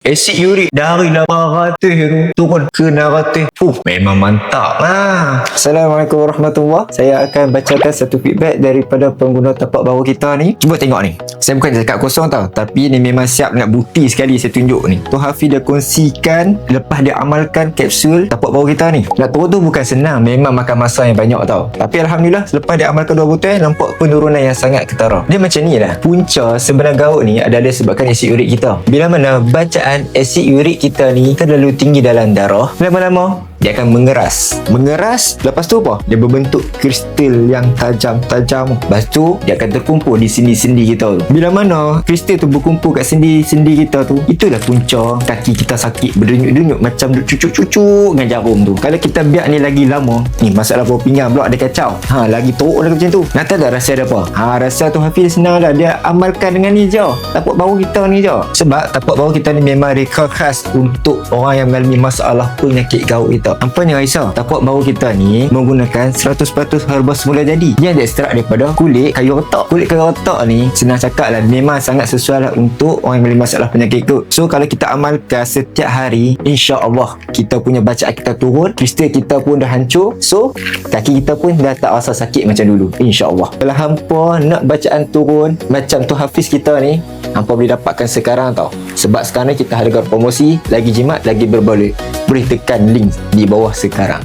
Asid urik dari 800 tu turun ke 600. Memang mantap lah. Assalamualaikum warahmatullahi. Saya akan bacakan satu feedback daripada pengguna tapak bawah kita ni. Cuba tengok ni. Saya bukan cakap kosong tau, tapi ni memang siap nak bukti sekali saya tunjuk ni. Tuan Hafiz dia kongsikan lepas dia amalkan kapsul tapak bawah kita ni. Nak turun tu bukan senang, memang makan masa yang banyak tau. Tapi Alhamdulillah selepas dia amalkan 2 botol, nampak penurunan yang sangat ketara. Dia macam ni lah. Punca sebenar gaut ni adalah disebabkan asid urik kita. Bila mana bacaan asid urik kita ni terlalu tinggi dalam darah, lama-lama dia akan mengeras. Lepas tu apa? Dia berbentuk kristal yang tajam. Lepas tu dia akan terkumpul di sendi-sendi kita tu. Bila mana kristal tu berkumpul kat sendi-sendi kita tu, itulah punca kaki kita sakit, berdenyut-denyut macam cucuk-cucuk dengan jarum tu. Kalau kita biar ni lagi lama, ni masalah bawah pinggang pula ada kacau, lagi teruk dah macam tu. Nak tahu tak rahsia dia apa? Rahsia tu Hafiz senang dah. Dia amalkan dengan ni je, tapak bawah kita ni je. Sebab tapak bawah kita ni memang reka khas untuk orang yang mengalami masalah penyakit gaut kita. Apa ni Aisyah? Tapak bawah kita ni menggunakan 100% herba semula jadi yang diekstrak daripada kulit kayu otak. Kulit kayu otak ni senang cakap lah, memang sangat sesuai lah untuk orang yang memiliki masalah penyakit gaut. So kalau kita amalkan setiap hari, insya-Allah kita punya bacaan kita turun, kristal kita pun dah hancur. So kaki kita pun dah tak rasa sakit macam dulu, insya-Allah. Kalau hampa nak bacaan turun macam tu Hafiz kita ni, hampa boleh dapatkan sekarang tau. Sebab sekarang ni kita harga promosi lagi jimat, lagi berbaloi. Boleh tekan link di bawah sekarang.